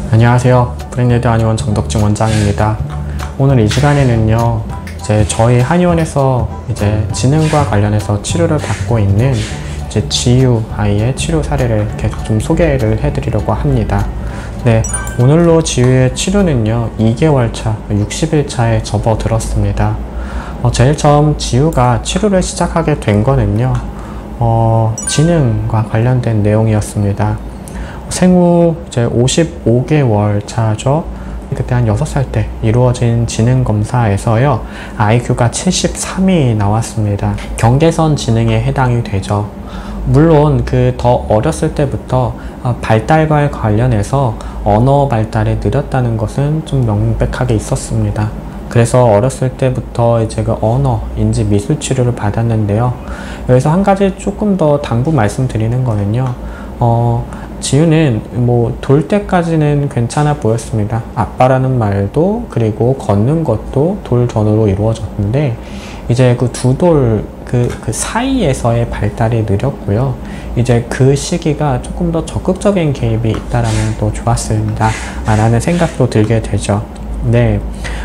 안녕하세요. 브레인레드 한의원 정덕진 원장입니다. 오늘 이 시간에는요, 저희 한의원에서 지능과 관련해서 치료를 받고 있는 지유 아이의 치료 사례를 계속 좀 소개를 해드리려고 합니다. 네, 오늘로 지유의 치료는요, 2개월 차, 60일 차에 접어들었습니다. 제일 처음 지유가 치료를 시작하게 된 거는요, 지능과 관련된 내용이었습니다. 생후 55개월 차죠. 그때 한 6살 때 이루어진 지능검사에서요, IQ가 73이 나왔습니다. 경계선 지능에 해당이 되죠. 물론 더 어렸을 때부터 발달과 관련해서 언어 발달이 느렸다는 것은 좀 명백하게 있었습니다. 그래서 어렸을 때부터 그 언어, 인지, 미술 치료를 받았는데요. 여기서 한 가지 조금 더 당부 말씀드리는 거는요, 지유는 돌 때까지는 괜찮아 보였습니다. 아빠라는 말도, 그리고 걷는 것도 돌 전후로 이루어졌는데, 그 두 돌 그 사이에서의 발달이 느렸고요. 그 시기가 조금 더 적극적인 개입이 있다라면 또 좋았습니다. 라는 생각도 들게 되죠. 네.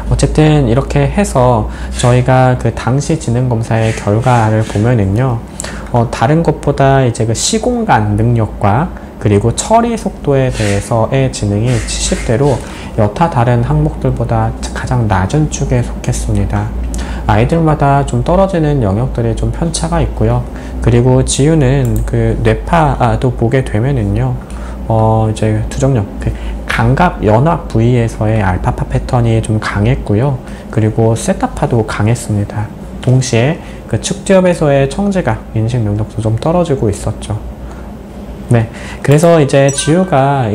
어쨌든 이렇게 해서 저희가 당시 지능검사의 결과를 보면은요, 다른 것보다 그 시공간 능력과 그리고 처리 속도에 대해서의 지능이 70대로 여타 다른 항목들보다 가장 낮은 축에 속했습니다. 아이들마다 좀 떨어지는 영역들이 좀 편차가 있고요. 그리고 지유는 뇌파도 보게 되면은요, 두정령, 감각 연합 부위에서의 알파파 패턴이 좀 강했고요. 그리고 세타파도 강했습니다. 동시에 측지엽에서의 청지각 인식 능력도 좀 떨어지고 있었죠. 네. 그래서 지유가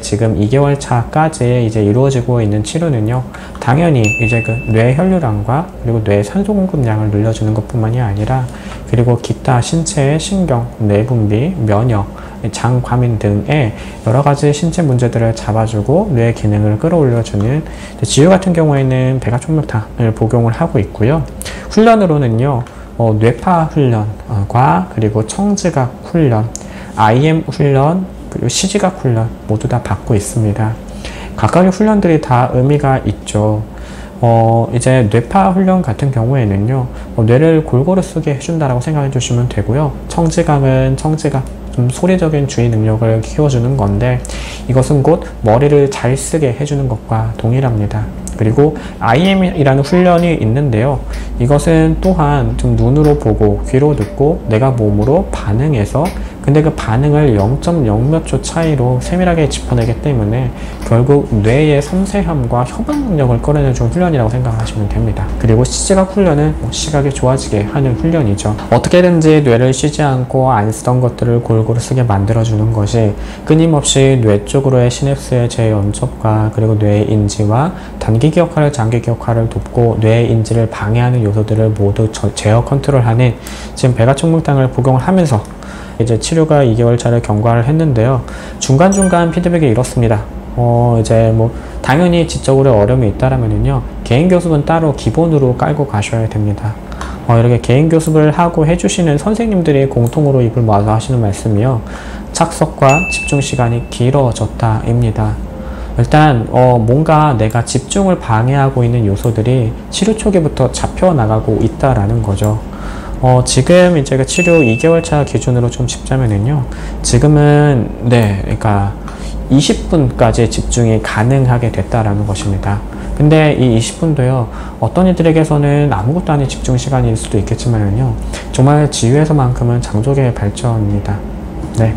지금 2개월 차까지 이루어지고 있는 치료는요, 당연히 뇌 혈류량과 그리고 뇌 산소 공급량을 늘려주는 것 뿐만이 아니라, 그리고 기타 신체의 신경, 뇌분비, 면역, 장 과민 등의 여러 가지 신체 문제들을 잡아주고 뇌 기능을 끌어올려주는, 지유 같은 경우에는 백아총력탕을 복용을 하고 있고요. 훈련으로는요, 뇌파 훈련과 그리고 청지각 훈련, IM 훈련, 그리고 시지각 훈련 모두 다 받고 있습니다. 각각의 훈련들이 다 의미가 있죠. 뇌파 훈련 같은 경우에는요, 뇌를 골고루 쓰게 해준다라고 생각해 주시면 되고요. 청지각은 청지각, 좀 소리적인 주의 능력을 키워주는 건데, 이것은 곧 머리를 잘 쓰게 해주는 것과 동일합니다. 그리고 IM이라는 훈련이 있는데요, 이것은 또한 좀 눈으로 보고 귀로 듣고 내가 몸으로 반응해서, 근데 그 반응을 0.0몇 초 차이로 세밀하게 짚어내기 때문에 결국 뇌의 섬세함과 협응 능력을 끌어내준 훈련이라고 생각하시면 됩니다. 그리고 시지각 훈련은 시각이 좋아지게 하는 훈련이죠. 어떻게든지 뇌를 쉬지 않고 안 쓰던 것들을 골고루 쓰게 만들어주는 것이 끊임없이 뇌 쪽으로의 시냅스의 재연접과 그리고 뇌의 인지와 단기 기억화를 장기 기억화를 돕고 뇌의 인지를 방해하는 요소들을 모두 제어 컨트롤하는, 지금 백아총명탕을 복용을 하면서 치료가 2개월 차를 경과를 했는데요. 중간중간 피드백이 이렇습니다. 당연히 지적으로 어려움이 있다라면요, 개인 교습은 따로 기본으로 깔고 가셔야 됩니다. 이렇게 개인 교습을 하고 해주시는 선생님들이 공통으로 입을 모아서 하시는 말씀이요, 착석과 집중 시간이 길어졌다입니다. 일단 뭔가 내가 집중을 방해하고 있는 요소들이 치료 초기부터 잡혀나가고 있다라는 거죠. 지금 그 치료 2개월 차 기준으로 좀 짚자면은요, 지금은, 그러니까 20분까지 집중이 가능하게 됐다라는 것입니다. 근데 이 20분도요, 어떤 이들에게서는 아무것도 아닌 집중 시간일 수도 있겠지만은요, 정말 지유에서만큼은 장족의 발전입니다. 네.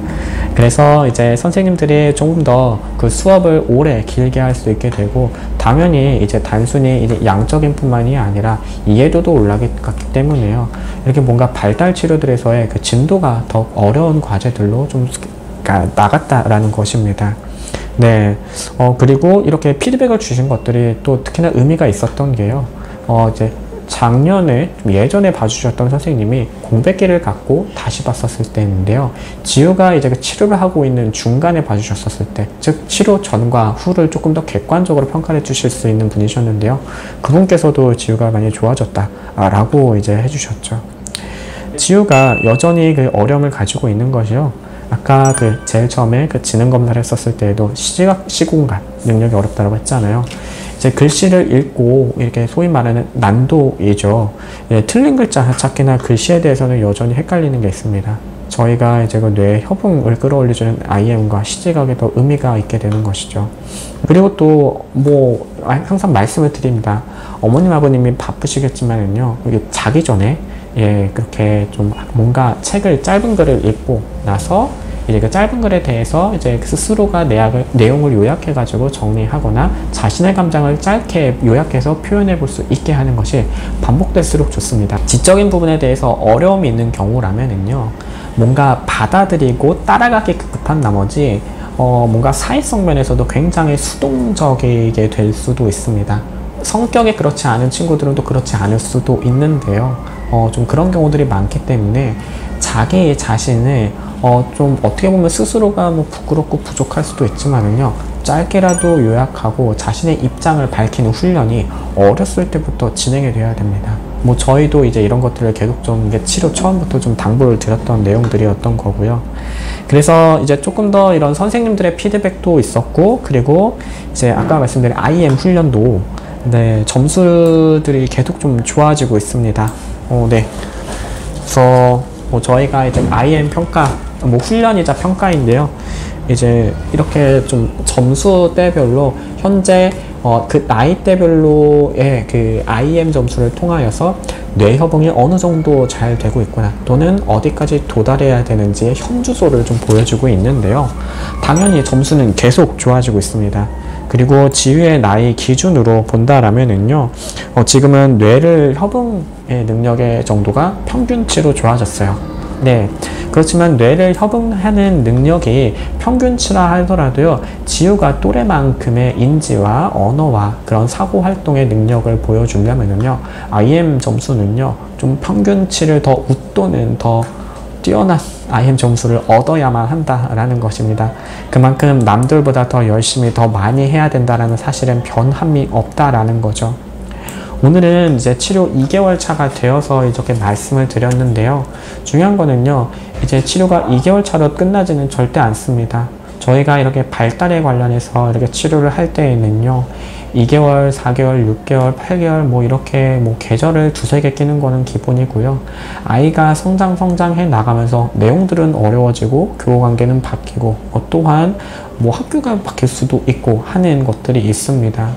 그래서 선생님들이 조금 더 수업을 오래 길게 할 수 있게 되고, 당연히 단순히 양적인 뿐만이 아니라 이해도도 올라갔기 때문에요, 이렇게 뭔가 발달 치료들에서의 진도가 더 어려운 과제들로 좀 나갔다라는 것입니다. 네. 그리고 이렇게 피드백을 주신 것들이 또 특히나 의미가 있었던 게요, 작년에 예전에 봐주셨던 선생님이 공백기를 갖고 다시 봤었을 때인데요, 지유가 치료를 하고 있는 중간에 봐주셨었을 때, 즉 치료 전과 후를 조금 더 객관적으로 평가해 주실 수 있는 분이셨는데요, 그분께서도 지유가 많이 좋아졌다 라고 해주셨죠. 지유가 여전히 어려움을 가지고 있는 것이요, 아까 그 제일 처음에 그 지능 검사를 했었을 때에도 시각, 시공간 능력이 어렵다고 했잖아요. 이제 글씨를 읽고 이렇게 소위 말하는 난도이죠. 예, 틀린 글자 찾기나 글씨에 대해서는 여전히 헷갈리는 게 있습니다. 저희가 이제 그 뇌 협응을 끌어올려주는 IM과 시지각에 더 의미가 있게 되는 것이죠. 그리고 또 뭐 항상 말씀을 드립니다. 어머님 아버님이 바쁘시겠지만은요, 이게 자기 전에 예 그렇게 좀 뭔가 책을 짧은 글을 읽고 나서 이제 그 짧은 글에 대해서 이제 스스로가 내용을 요약해 가지고 정리하거나 자신의 감정을 짧게 요약해서 표현해 볼 수 있게 하는 것이 반복될수록 좋습니다. 지적인 부분에 대해서 어려움이 있는 경우라면은요, 뭔가 받아들이고 따라가기 급한 나머지 뭔가 사회성 면에서도 굉장히 수동적이게 될 수도 있습니다. 성격이 그렇지 않은 친구들은 또 그렇지 않을 수도 있는데요. 좀 그런 경우들이 많기 때문에 자기 자신을 좀 어떻게 보면 스스로가 뭐 부끄럽고 부족할 수도 있지만은요, 짧게라도 요약하고 자신의 입장을 밝히는 훈련이 어렸을 때부터 진행이 되어야 됩니다. 뭐 저희도 이제 이런 것들을 계속 좀 치료 처음부터 좀 당부를 드렸던 내용들이었던 거고요. 그래서 이제 조금 더 이런 선생님들의 피드백도 있었고, 그리고 이제 아까 말씀드린 IM 훈련도 네, 점수들이 계속 좀 좋아지고 있습니다. 네. 그래서 뭐 저희가 이제 IM 평가, 뭐 훈련이자 평가인데요. 이제 이렇게 좀 점수대별로 현재 그 나이대별로의 그 IM 점수를 통하여서 뇌 협응이 어느 정도 잘 되고 있구나, 또는 어디까지 도달해야 되는지의 현주소를 좀 보여주고 있는데요. 당연히 점수는 계속 좋아지고 있습니다. 그리고 지휘의 나이 기준으로 본다라면은요, 지금은 뇌를 협응의 능력의 정도가 평균치로 좋아졌어요. 네, 그렇지만 뇌를 협응하는 능력이 평균치라 하더라도요, 지우가 또래만큼의 인지와 언어와 그런 사고 활동의 능력을 보여주려면은요, IM 점수는요, 좀 평균치를 더 웃도는 더 뛰어난 IM 점수를 얻어야만 한다라는 것입니다. 그만큼 남들보다 더 열심히 더 많이 해야 된다라는 사실은 변함이 없다라는 거죠. 오늘은 이제 치료 2개월 차가 되어서 이렇게 말씀을 드렸는데요. 중요한 거는요, 이제 치료가 2개월 차로 끝나지는 절대 않습니다. 저희가 이렇게 발달에 관련해서 이렇게 치료를 할 때에는요, 2개월, 4개월, 6개월, 8개월 뭐 이렇게 뭐 계절을 두세 개 끼는 거는 기본이고요. 아이가 성장해 나가면서 내용들은 어려워지고 교우관계는 바뀌고 또한 뭐 학교가 바뀔 수도 있고 하는 것들이 있습니다.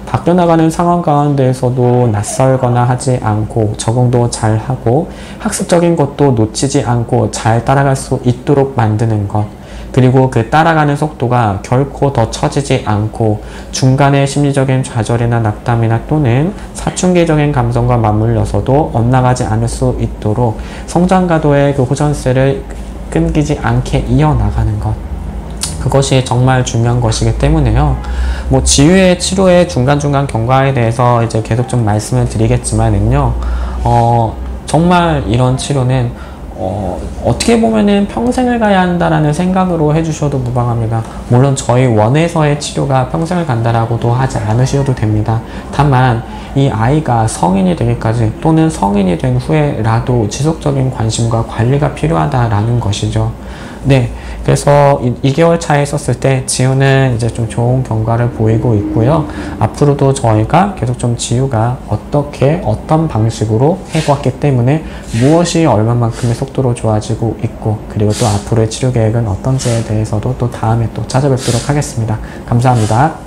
바뀌어 나가는 상황 가운데에서도 낯설거나 하지 않고 적응도 잘 하고 학습적인 것도 놓치지 않고 잘 따라갈 수 있도록 만드는 것, 그리고 그 따라가는 속도가 결코 더 처지지 않고 중간에 심리적인 좌절이나 낙담이나 또는 사춘기적인 감정과 맞물려서도 엇나가지 않을 수 있도록 성장가도의 그 호전세를 끊기지 않게 이어나가는 것, 그것이 정말 중요한 것이기 때문에요. 뭐 지휘의 치료의 중간중간 경과에 대해서 이제 계속 좀 말씀을 드리겠지만은요, 정말 이런 치료는 어떻게 보면은 평생을 가야 한다라는 생각으로 해주셔도 무방합니다. 물론 저희 원에서의 치료가 평생을 간다라고도 하지 않으셔도 됩니다. 다만 이 아이가 성인이 되기까지 또는 성인이 된 후에라도 지속적인 관심과 관리가 필요하다라는 것이죠. 네, 그래서 2개월 차에 있었을 때 지우는 이제 좀 좋은 경과를 보이고 있고요. 앞으로도 저희가 계속 좀 지우가 어떤 방식으로 해보았기 때문에 무엇이 얼마만큼의 속도로 좋아지고 있고, 그리고 또 앞으로의 치료 계획은 어떤지에 대해서도 또 다음에 또 찾아뵙도록 하겠습니다. 감사합니다.